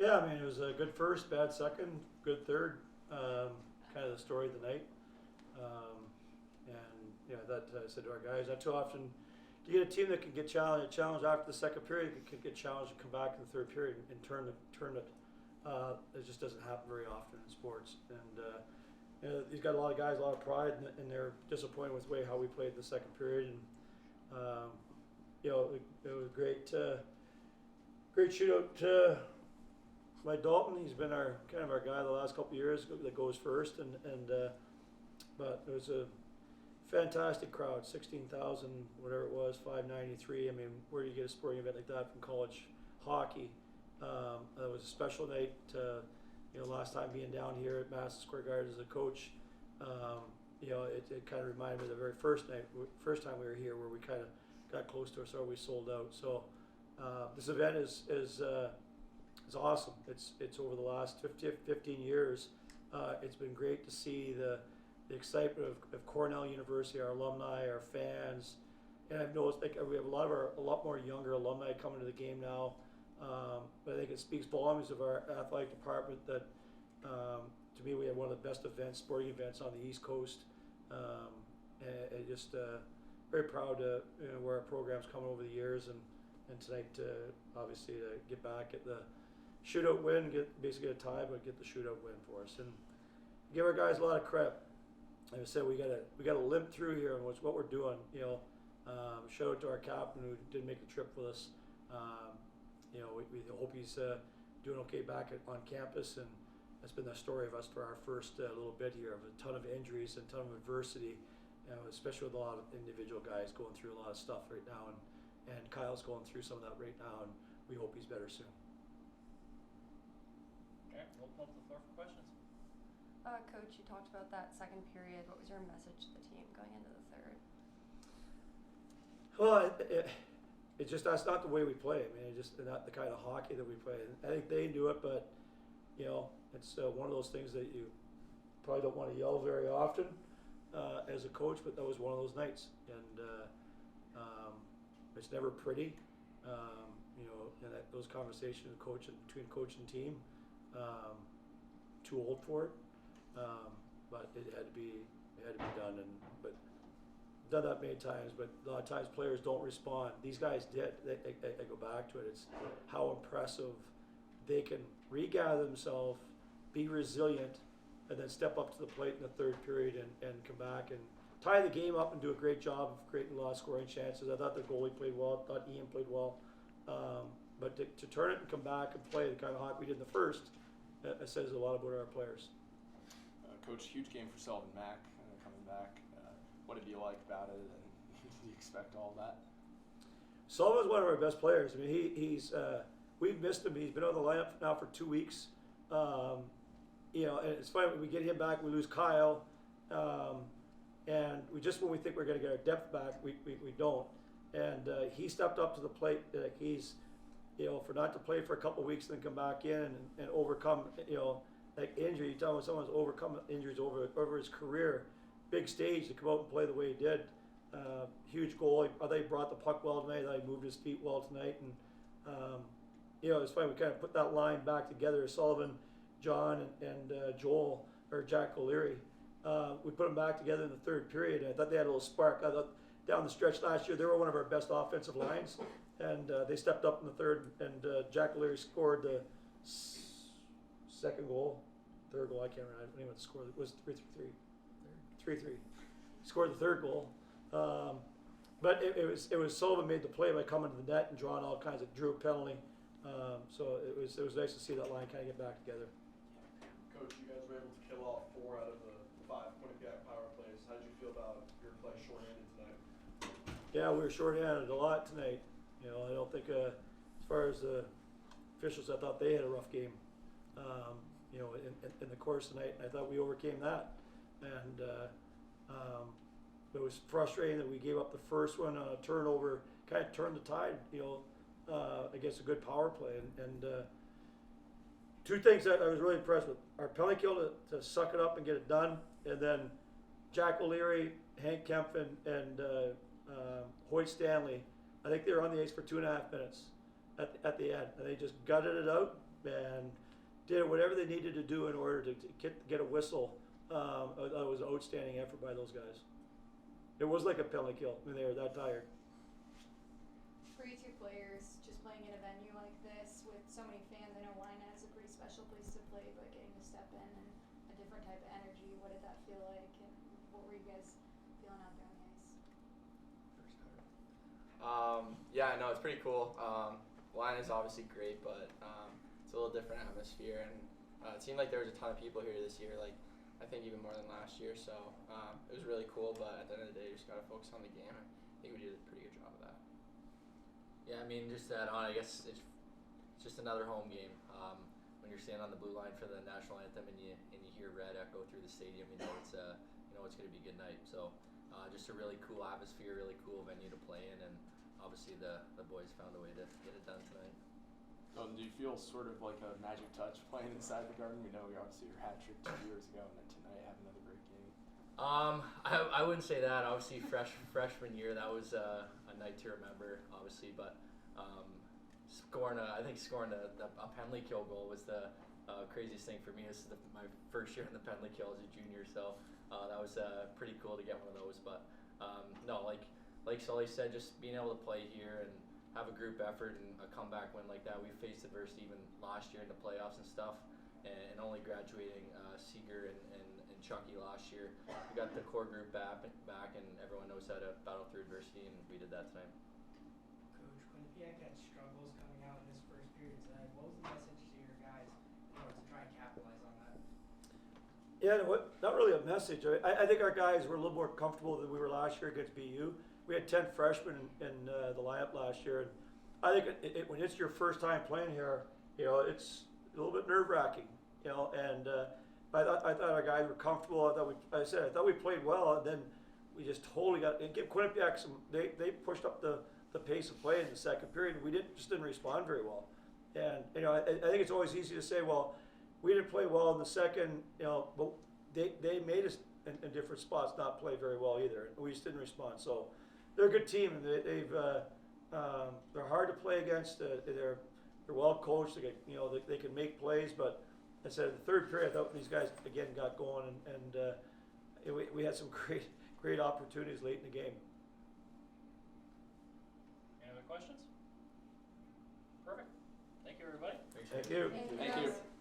Yeah, I mean, it was a good first, bad second, good third. Kind of the story of the night. And that I said to our guys, not too often do you get a team that can get challenged after the second period, can get challenged and come back in the third period and turn it. It just doesn't happen very often in sports. And he's got a lot of guys, a lot of pride, and they're disappointed with the way how we played the second period. And it was great shootout. By Dalton, he's been our guy the last couple of years that goes first, but it was a fantastic crowd, 16,000, whatever it was, 593. I mean, where do you get a sporting event like that from college hockey? It was a special night. Last time being down here at Madison Square Garden as a coach, it kind of reminded me of the very first time we were here, where we kind of got close to it, so we sold out. So this event is awesome. It's over the last 15 years. It's been great to see the excitement of Cornell University, our alumni, our fans, and I've noticed we have a lot more younger alumni coming to the game now. But I think it speaks volumes of our athletic department that, to me, we have one of the best sporting events on the East Coast. And just very proud to where our program's come over the years, and tonight obviously to get back at the shootout win, basically get a tie, but get the shootout win for us, and give our guys a lot of credit. Like I said, we gotta limp through here on what we're doing. Shout out to our captain who did make the trip with us. We hope he's doing okay back on campus, and that's been the story of us for our first little bit here, of a ton of injuries and a ton of adversity, especially with a lot of individual guys going through a lot of stuff right now, and Kyle's going through some of that right now, and we hope he's better soon. Okay, we'll open up the floor for questions. Coach, you talked about that second period. What was your message to the team going into the third? Well, it's just that's not the way we play. I mean, it's just not the kind of hockey that we play. I think they do it, but it's one of those things that you probably don't want to yell very often as a coach. But that was one of those nights, and it's never pretty. And those conversations between coach and team, too old for it. But it had to be done, but done that many times. But a lot of times players don't respond. These guys did. I go back to it. It's how impressive they can regather themselves, be resilient, and then step up to the plate in the third period and come back and tie the game up and do a great job of creating a lot of scoring chances. I thought the goalie played well. I thought Ian played well. But to turn it and come back and play the kind of hockey we did in the first, it says a lot about our players. Coach, huge game for Sullivan Mack coming back. What did you like about it, and did you expect all of that? Sullivan's one of our best players. I mean, he's we've missed him. He's been on the lineup now for 2 weeks. And it's funny, when we get him back, we lose Kyle, and when we think we're going to get our depth back, we don't. And he stepped up to the plate. He's for not to play for a couple of weeks and then come back in and overcome like injury. You tell me someone's overcome injuries over his career, big stage, to come out and play the way he did. Huge goal. I thought he brought the puck well tonight. I thought he moved his feet well tonight, and it's funny, we kind of put that line back together. Sullivan, John, and Joel, or Jack O'Leary. We put them back together in the third period, and I thought they had a little spark. I thought down the stretch last year, they were one of our best offensive lines, and they stepped up in the third, and Jack O'Leary scored the third goal, I can't remember. I don't even know what the score was. 3-3. Scored the third goal. But it was Sullivan made the play by coming to the net and drawing all kinds of drew penalty. So it was nice to see that line kind of get back together. Coach, you guys were able to kill off 4 out of the 5 Quinnipiac power plays. How did you feel about your play shorthanded tonight? Yeah, we were shorthanded a lot tonight. I don't think as far as the officials, I thought they had a rough game. In the course tonight, I thought we overcame that, and it was frustrating that we gave up the first one on a turnover, kind of turned the tide, against a good power play, and 2 things that I was really impressed with: our penalty kill to suck it up and get it done, and then Jack O'Leary, Hank Kemp, and Hoyt Stanley. I think they were on the ice for 2.5 minutes at the end, and they just gutted it out and did whatever they needed to do in order to get a whistle. It was an outstanding effort by those guys. It was like a penalty kill. I mean, they were that tired. For you two players, just playing in a venue like this with so many fans, I know Wine is a pretty special place to play, but getting to step in and a different type of energy, what did that feel like, and what were you guys feeling out there on the ice? Yeah, no, it's pretty cool. Line is obviously great, but it's a little different atmosphere, and it seemed like there was a ton of people here this year, like I think even more than last year, so it was really cool, but at the end of the day, you just got to focus on the game, and I think we did a pretty good job of that. Yeah, I mean, just to add on, I guess it's just another home game. When you're standing on the blue line for the national anthem and you hear red echo through the stadium, you know it's going to be a good night. So just a really cool atmosphere, really cool venue to play in, and obviously the boys found a way to get it done tonight. Do you feel sort of like a magic touch playing inside the Garden? We know you obviously your hat trick 2 years ago, and then tonight have another great game. I wouldn't say that. Obviously, freshman year, that was a night to remember, obviously. But scoring a penalty kill goal was the craziest thing for me. This is my first year in the penalty kill as a junior, so that was pretty cool to get one of those. But no, like Sully said, just being able to play here and have a group effort and a comeback win like that. We faced adversity even last year in the playoffs and stuff, and only graduating Seeger and Chucky last year. We got the core group back, and everyone knows how to battle through adversity, and we did that tonight. Coach, Quinnipiac had struggles coming out in this first period tonight. What was the message to your guys, to try and capitalize on that? Yeah, not really a message. I think our guys were a little more comfortable than we were last year against BU. We had 10 freshmen in the lineup last year, and I think when it's your first time playing here, it's a little bit nerve-wracking, and I thought our guys were comfortable. I thought we played well, and then we just totally give Quinnipiac some. They pushed up the pace of play in the second period, and we didn't respond very well. And I think it's always easy to say, well, we didn't play well in the second, but they made us in different spots not play very well either. We just didn't respond. So they're a good team, and they're hard to play against. They're well coached. They can make plays, but I said the third period, I thought these guys again got going, and we had some great opportunities late in the game. Any other questions? Perfect. Thank you, everybody. Thank you. Thank you, Thank guys. you.